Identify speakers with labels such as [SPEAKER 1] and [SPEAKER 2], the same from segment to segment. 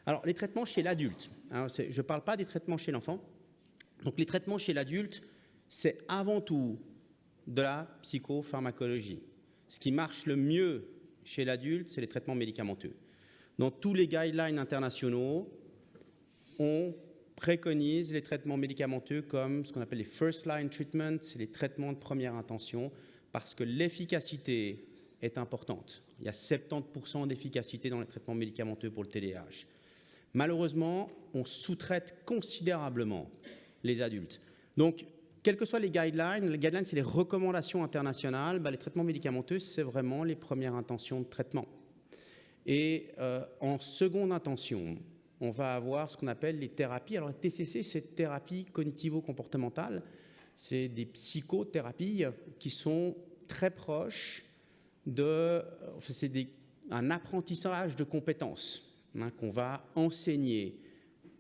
[SPEAKER 1] Alors, les traitements chez l'adulte, hein, je ne parle pas des traitements chez l'enfant. Donc, les traitements chez l'adulte, c'est avant tout de la psychopharmacologie. Ce qui marche le mieux chez l'adulte, c'est les traitements médicamenteux. Dans tous les guidelines internationaux, on préconise les traitements médicamenteux comme ce qu'on appelle les first line treatments, c'est les traitements de première intention, parce que l'efficacité est importante. Il y a 70% d'efficacité dans les traitements médicamenteux pour le TDAH. Malheureusement, on sous-traite considérablement les adultes. Donc, quels que soient les guidelines, c'est les recommandations internationales, les traitements médicamenteux, c'est vraiment les premières intentions de traitement. Et en seconde intention, on va avoir ce qu'on appelle les thérapies. Alors, les TCC, c'est thérapie cognitivo-comportementale. C'est des psychothérapies qui sont très proches de... c'est un apprentissage de compétences qu'on va enseigner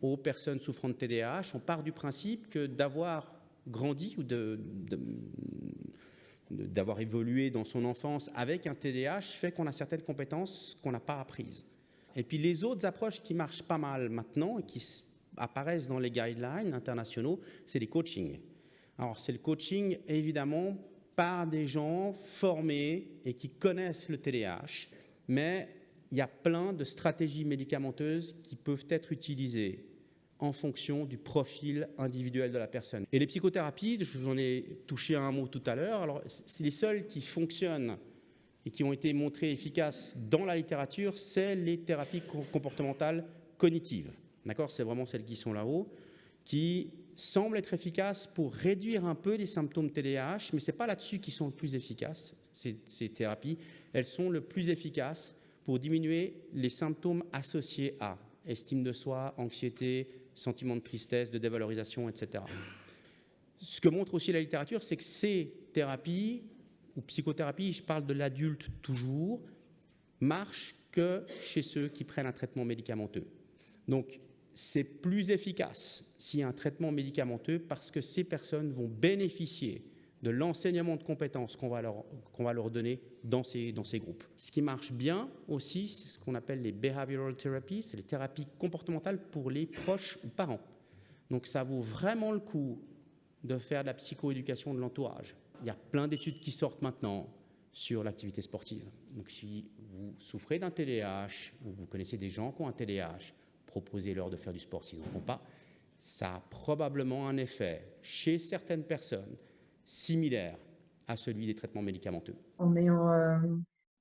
[SPEAKER 1] aux personnes souffrant de TDAH. On part du principe que d'avoir grandi ou d'avoir évolué dans son enfance avec un TDAH fait qu'on a certaines compétences qu'on n'a pas apprises. Et puis les autres approches qui marchent pas mal maintenant et qui apparaissent dans les guidelines internationaux, c'est les coachings. Alors c'est le coaching évidemment par des gens formés et qui connaissent le TDAH, mais il y a plein de stratégies médicamenteuses qui peuvent être utilisées en fonction du profil individuel de la personne. Et les psychothérapies, j'en ai touché un mot tout à l'heure, alors c'est les seules qui fonctionnent et qui ont été montrées efficaces dans la littérature, c'est les thérapies comportementales cognitives. D'accord ? C'est vraiment celles qui sont là-haut, qui semblent être efficaces pour réduire un peu les symptômes TDAH, mais ce n'est pas là-dessus qu'ils sont le plus efficaces, ces thérapies. Elles sont le plus efficaces pour diminuer les symptômes associés à estime de soi, anxiété, sentiment de tristesse, de dévalorisation, etc. Ce que montre aussi la littérature, c'est que ces thérapies, ou psychothérapies, je parle de l'adulte toujours, marchent que chez ceux qui prennent un traitement médicamenteux. Donc, c'est plus efficace s'il y a un traitement médicamenteux parce que ces personnes vont bénéficier de l'enseignement de compétences qu'on va leur donner dans ces groupes. Ce qui marche bien aussi, c'est ce qu'on appelle les behavioral therapies, c'est les thérapies comportementales pour les proches ou parents. Donc ça vaut vraiment le coup de faire de la psychoéducation de l'entourage. Il y a plein d'études qui sortent maintenant sur l'activité sportive. Donc si vous souffrez d'un TDAH ou vous connaissez des gens qui ont un TDAH, proposez-leur de faire du sport s'ils n'en font pas. Ça a probablement un effet chez certaines personnes similaire à celui des traitements médicamenteux.
[SPEAKER 2] En ayant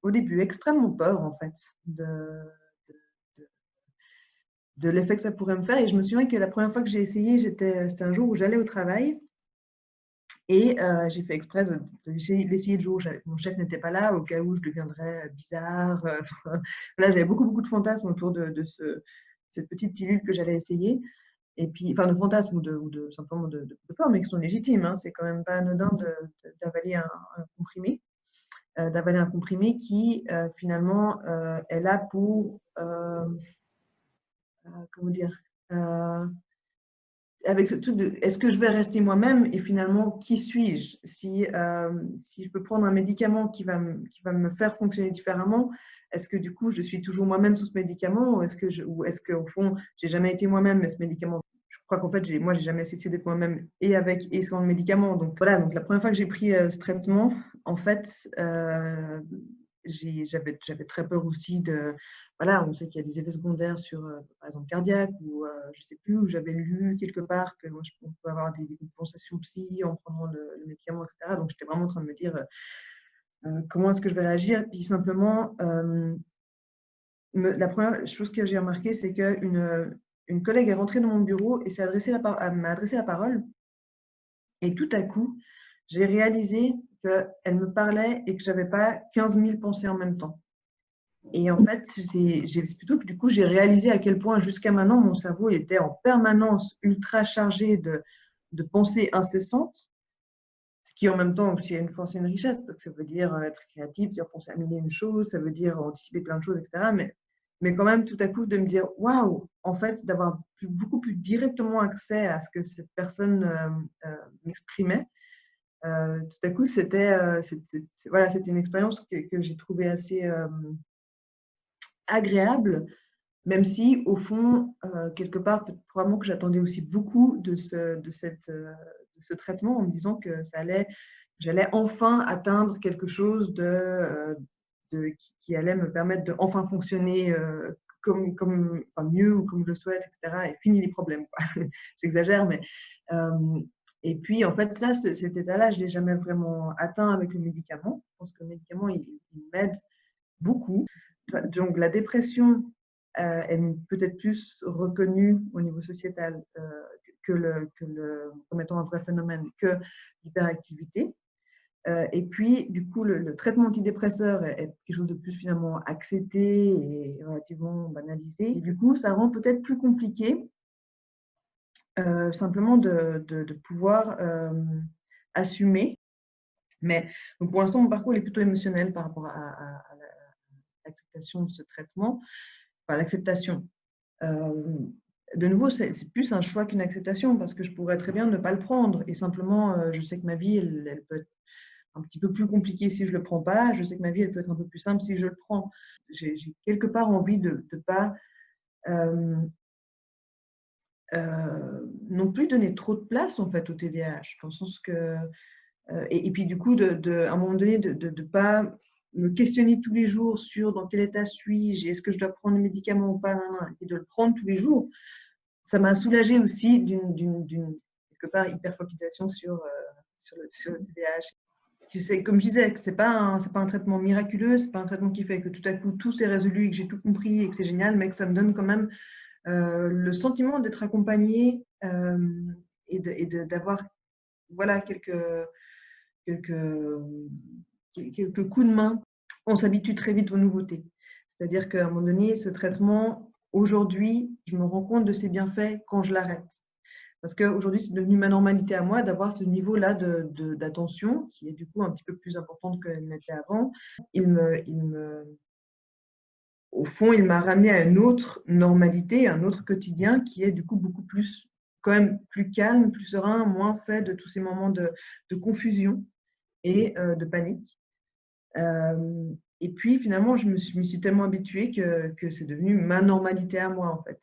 [SPEAKER 2] au début extrêmement peur en fait de l'effet que ça pourrait me faire. Et je me souviens que la première fois que j'ai essayé, c'était un jour où j'allais au travail et j'ai fait exprès d'essayer le jour où mon chef n'était pas là, au cas où je deviendrais bizarre. Là, j'avais beaucoup de fantasmes autour de cette petite pilule que j'allais essayer. Et puis, enfin, de fantasmes ou simplement de peur, mais qui sont légitimes. Hein. C'est quand même pas anodin d'avaler un comprimé. D'avaler un comprimé qui, finalement, est là pour, comment dire, avec ce truc de est-ce que je vais rester moi-même et finalement, qui suis-je? Si je peux prendre un médicament qui va me faire fonctionner différemment, est-ce que du coup, je suis toujours moi-même sous ce médicament ou est-ce qu'au fond, j'ai jamais été moi-même, mais ce médicament, je crois qu'en fait, j'ai jamais cessé d'être moi-même et avec et sans le médicament. Donc voilà, donc la première fois que j'ai pris ce traitement, en fait, j'avais très peur aussi de, voilà, on sait qu'il y a des effets secondaires sur, par exemple, cardiaque ou je ne sais plus, où j'avais lu quelque part que moi, on peut avoir des compensations psy en prenant le médicament, etc. Donc, j'étais vraiment en train de me dire comment est-ce que je vais réagir. Puis simplement, la première chose que j'ai remarqué, c'est qu'une collègue est rentrée dans mon bureau et m'a adressé la parole. Et tout à coup, j'ai réalisé qu'elle me parlait et que je n'avais pas 15 000 pensées en même temps. Et en fait, c'est plutôt que du coup, j'ai réalisé à quel point jusqu'à maintenant, mon cerveau était en permanence ultra chargé de pensées incessantes, ce qui en même temps aussi a une force et une richesse, parce que ça veut dire être créatif, dire penser à mille et une choses, ça veut dire anticiper plein de choses, etc. Mais quand même, tout à coup, de me dire, waouh, en fait, d'avoir beaucoup plus directement accès à ce que cette personne m'exprimait, tout à coup, voilà, c'était une expérience que j'ai trouvée assez agréable, Même si, au fond, quelque part, probablement que j'attendais aussi beaucoup de ce traitement en me disant que j'allais enfin atteindre quelque chose qui allait me permettre de enfin fonctionner enfin, mieux ou comme je le souhaite, etc. Et fini les problèmes, quoi. J'exagère, mais et puis en fait, cet état-là, je ne l'ai jamais vraiment atteint avec le médicament. Je pense que le médicament, il m'aide beaucoup. Donc la dépression est peut-être plus reconnue au niveau sociétal comme étant un vrai phénomène que l'hyperactivité. Et puis, du coup, le traitement antidépresseur est quelque chose de plus finalement accepté et relativement banalisé. Et du coup, ça rend peut-être plus compliqué simplement de pouvoir assumer. Mais donc pour l'instant, mon parcours est plutôt émotionnel par rapport à l'acceptation de ce traitement. Enfin, l'acceptation. De nouveau, c'est plus un choix qu'une acceptation parce que je pourrais très bien ne pas le prendre et simplement, je sais que ma vie, elle peut être un petit peu plus compliquée si je le prends pas. Je sais que ma vie, elle peut être un peu plus simple si je le prends. J'ai quelque part envie de pas non plus donner trop de place en fait au TDAH, dans le sens que et puis du coup à un moment donné de pas me questionner tous les jours sur dans quel état suis-je, est-ce que je dois prendre le médicament ou pas, non, non, et de le prendre tous les jours. Ça m'a soulagée aussi d'une quelque part hyperfocalisation sur le TDAH. Tu sais, comme je disais, que c'est pas un traitement miraculeux, c'est pas un traitement qui fait que tout à coup tout s'est résolu et que j'ai tout compris et que c'est génial, mais que ça me donne quand même le sentiment d'être accompagnée et d'avoir voilà quelques, quelques coups de main. On s'habitue très vite aux nouveautés. C'est-à-dire qu'à un moment donné, ce traitement, aujourd'hui, je me rends compte de ses bienfaits quand je l'arrête. Parce qu'aujourd'hui, c'est devenu ma normalité à moi d'avoir ce niveau-là d'attention, qui est du coup un petit peu plus importante que elle n'était avant. Au fond, il m'a ramené à une autre normalité, un autre quotidien qui est du coup beaucoup plus, quand même plus calme, plus serein, moins fait de tous ces moments de confusion et de panique. Et puis finalement, je me suis tellement habituée que c'est devenu ma normalité à moi en fait.